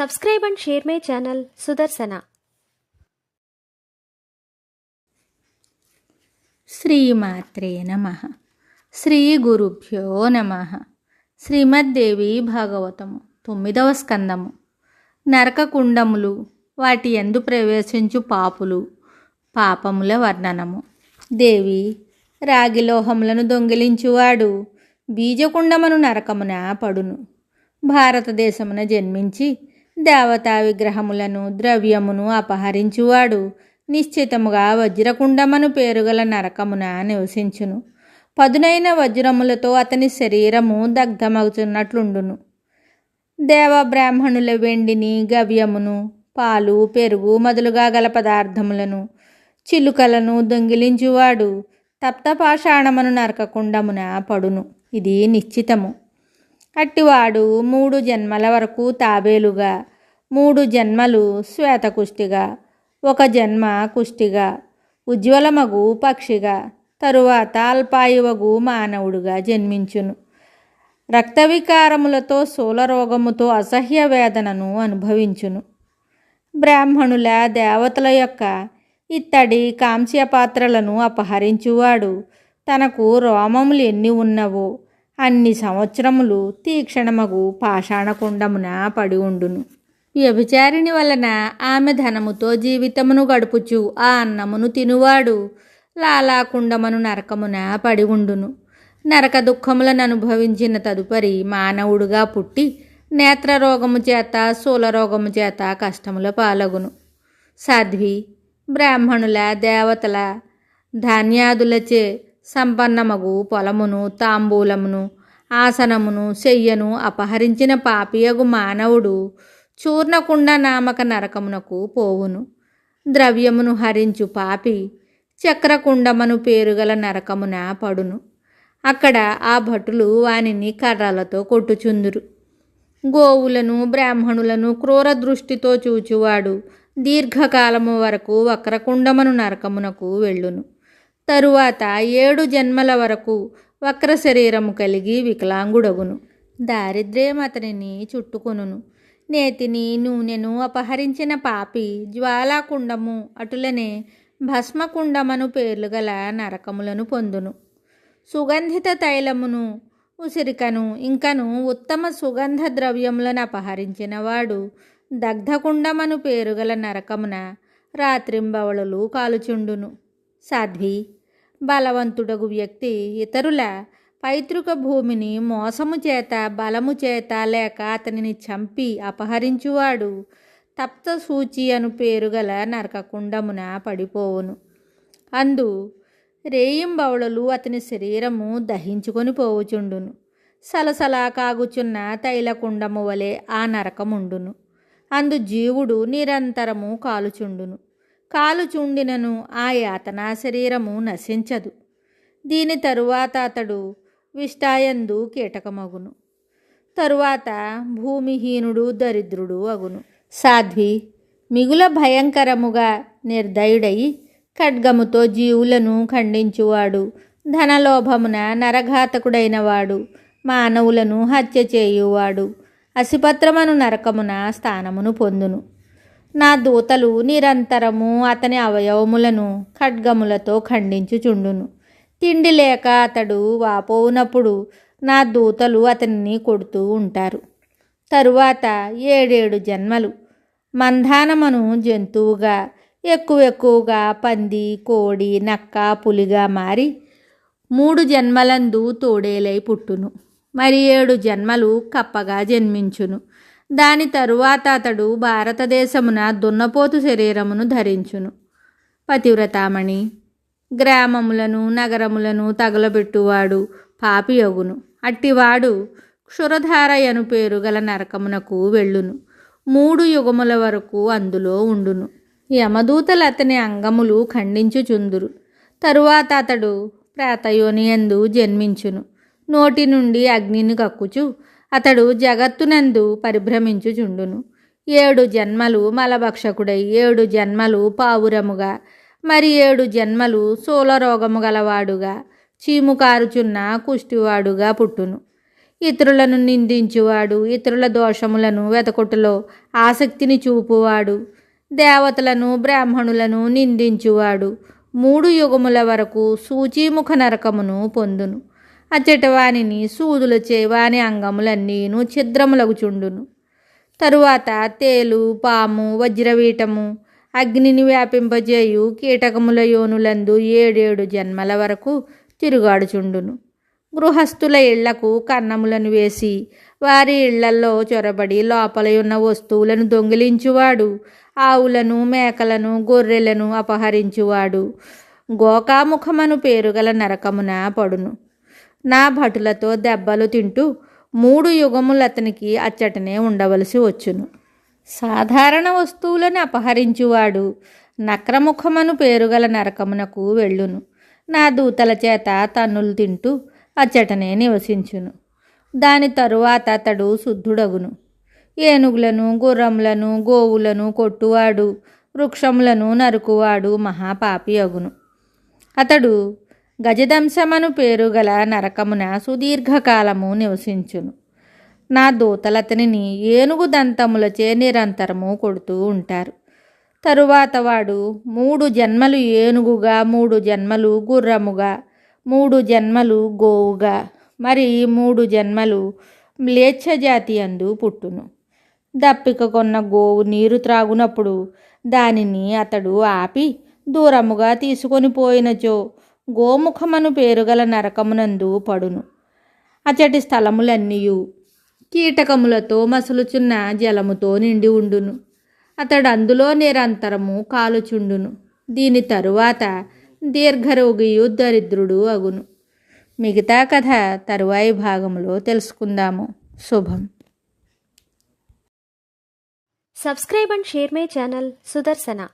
Subscribe and share my channel Sudarsana. శ్రీమాత్రే నమః. శ్రీ గురుభ్యో నమః. శ్రీమద్దేవి భాగవతము 9వ స్కందము. నరకకుండములు, వాటి యందు ప్రవేశించు పాపులు, పాపముల వర్ణనము. దేవి, రాగిలోహములను దొంగిలించువాడు బీజకుండమును నరకమున పడును. భారతదేశమున జన్మించి దేవతా విగ్రహములను ద్రవ్యమును అపహరించువాడు నిశ్చితముగా వజ్రకుండమను పేరుగల నరకమున నివసించును. పదునైన వజ్రములతో అతని శరీరము దగ్ధమగుచున్నట్లుండును. దేవబ్రాహ్మణుల వెండిని, గవ్యమును, పాలు, పెరుగు మొదలుగా గల పదార్థములను, చిలుకలను దొంగిలించువాడు తప్తపాషాణమును నరకకుండమున పడును. ఇది నిశ్చితము. అట్టివాడు 3 జన్మల వరకు తాబేలుగా, 3 జన్మలు శ్వేతకుష్టిగా, 1 జన్మ కుష్టిగా, ఉజ్వలమగు పక్షిగా, తరువాత అల్పాయువగు మానవుడుగా జన్మించును. రక్తవికారములతో శూలరోగముతో అసహ్య వేదనను అనుభవించును. బ్రాహ్మణుల, దేవతల యొక్క ఇత్తడి కాంస్య పాత్రలను అపహరించువాడు తనకు రోమములు ఎన్ని ఉన్నవో అన్ని సంవత్సరములు తీక్షణమగు పాషాణకుండమున పడి ఉండును. వ్యభిచారిణి వలన ఆమె ధనముతో జీవితమును గడుపుచు ఆ అన్నమును తినువాడు లాలాకుండమను నరకమున పడి ఉండును. నరక దుఃఖములను అనుభవించిన తదుపరి మానవుడుగా పుట్టి నేత్రరోగము చేత, శూలరోగము చేత కష్టముల పాలగును. సాధ్వి, బ్రాహ్మణుల, దేవతల ధాన్యాదులచే సంపన్నమగు పొలమును, తాంబూలమును, ఆసనమును, శయ్యను అపహరించిన పాపియగు మానవుడు చూర్ణకుండ నామక నరకమునకు పోవును. ద్రవ్యమును హరించు పాపి చక్రకుండమను పేరుగల నరకమున పడును. అక్కడ ఆ భటులు వానిని కర్రలతో కొట్టుచుందురు. గోవులను, బ్రాహ్మణులను క్రూర దృష్టితో చూచువాడు దీర్ఘకాలము వరకు వక్రకుండమను నరకమునకు వెళ్ళును. తరువాత 7 జన్మల వరకు వక్ర శరీరము కలిగి వికలాంగుడగును. దారిద్ర్యం అతనిని చుట్టుకొనును. నేతిని, నూనెను అపహరించిన పాపి జ్వాలాకుండము, అటులనే భస్మకుండమను పేర్లు గల నరకములను పొందును. సుగంధిత తైలమును, ఉసిరికను, ఇంకను ఉత్తమ సుగంధ ద్రవ్యములను అపహరించిన వాడు దగ్ధకుండమను పేరుగల నరకమున రాత్రింబవళలు కాలుచుండును. సాధ్వి, బలవంతుడగు వ్యక్తి ఇతరుల పైతృక భూమిని మోసము చేత, బలము చేత లేక అతనిని చంపి అపహరించువాడు తప్త సూచి అను పేరుగల నరకకుండమున పడిపోవును. అందు రేయింబవళలు అతని శరీరము దహించుకొని పోవుచుండును. సలసలా కాగుచున్న తైలకుండము వలె ఆ నరకముండును. అందు జీవుడు నిరంతరము కాలుచుండును. కాలుచుండినను ఆ యాతనా శరీరము నశించదు. దీని తరువాత అతడు విష్టాయందు కీటకమగును. తరువాత భూమిహీనుడు, దరిద్రుడు అగును. సాధ్వి, మిగుల భయంకరముగా నిర్దయుడై ఖడ్గముతో జీవులను ఖండించువాడు, ధనలోభమున నరఘాతకుడైన వాడు, మానవులను హత్య చేయువాడు అసిపత్రమను నరకమున స్థానమును పొందును. నా దూతలు నిరంతరము అతని అవయవములను ఖడ్గములతో ఖండించుచుండును. తిండి లేక అతడు వాపోవునప్పుడు నా దూతలు అతనిని కొడుతూ ఉంటారు. తరువాత 7 జన్మలు మంధానమను జంతువుగా, ఎక్కువగా పంది, కోడి, నక్క, పులిగా మారి 3 జన్మలందు తోడేలై పుట్టును. మరి 7 జన్మలు కప్పగా జన్మించును. దాని తరువాత అతడు భారతదేశమున దున్నపోతు శరీరమును ధరించును. పతివ్రతామణి, గ్రామములను, నగరములను తగలబెట్టువాడు పాపియగును. అట్టివాడు క్షురధారయను పేరుగల నరకమునకు వెళ్ళును. 3 యుగముల వరకు అందులో ఉండును. యమదూతలు అతని అంగములు ఖండించుచుందురు. తరువాత అతడు ప్రేతయోనియందు జన్మించును. నోటి నుండి అగ్నిని కక్కుచు అతడు జగత్తునందు పరిభ్రమించుచుండును. 7 జన్మలు మలభక్షకుడై, 7 జన్మలు పావురముగా, మరి 7 జన్మలు శూలరోగము గలవాడుగా, చీము కారుచున్న కుష్టివాడుగా పుట్టును. ఇతరులను నిందించువాడు, ఇతరుల దోషములను వెతకొట్టులో ఆసక్తిని చూపువాడు, దేవతలను బ్రాహ్మణులను నిందించువాడు 3 యుగముల వరకు సూచీముఖ నరకమును పొందును. అచ్చటవానిని సూదులచే వాని అంగములన్నీను ఛిద్రములగుచుండును. తరువాత తేలు, పాము, వజ్రవీటము, అగ్నిని వ్యాపింపజేయు కీటకముల యోనులందు 7 జన్మల వరకు తిరుగాడుచుండును. గృహస్థుల ఇళ్లకు కన్నములను వేసి వారి ఇళ్లల్లో చొరబడి లోపల ఉన్న వస్తువులను దొంగిలించువాడు, ఆవులను, మేకలను, గొర్రెలను అపహరించువాడు గోకాముఖమను పేరుగల నరకమున పడును. నా భటులతో దెబ్బలు తింటూ 3 యుగములతనికి అచ్చటనే ఉండవలసి వచ్చును. సాధారణ వస్తువులను అపహరించువాడు నక్రముఖమను పేరుగల నరకమునకు వెళ్ళును. నా దూతల చేత తన్నులు తింటూ అచ్చటనే నివసించును. దాని తరువాత అతడు శుద్ధుడగును. ఏనుగులను, గుర్రములను, గోవులను కొట్టువాడు, వృక్షములను నరుకువాడు మహాపాపి అగును. అతడు గజదంశమను పేరుగల నరకమున సుదీర్ఘకాలము నివసించును. నా దూతలతనిని ఏనుగు దంతములచే నిరంతరము కొడుతూ ఉంటారు. తరువాత వాడు 3 జన్మలు ఏనుగుగా, 3 జన్మలు గుర్రముగా, 3 జన్మలు గోవుగా, మరి 3 జన్మలు మ్లేచ్ఛ జాతి అందు పుట్టును. దప్పిక కొన్న గోవు నీరు త్రాగునప్పుడు దానిని అతడు ఆపి దూరముగా తీసుకొని పోయినచో గోముఖమను పేరుగల నరకమునందు పడును. అచ్చటి స్థలములన్నీయు కీటకములతో మసులుచున్న జలముతో నిండి ఉండును. అతడు అందులో నిరంతరము కాలుచుండును. దీని తరువాత దీర్ఘరోగియు దరిద్రుడు అగును. మిగతా కథ తరువాయి భాగంలో తెలుసుకుందాము. శుభం. Subscribe and share my channel Sudarsana.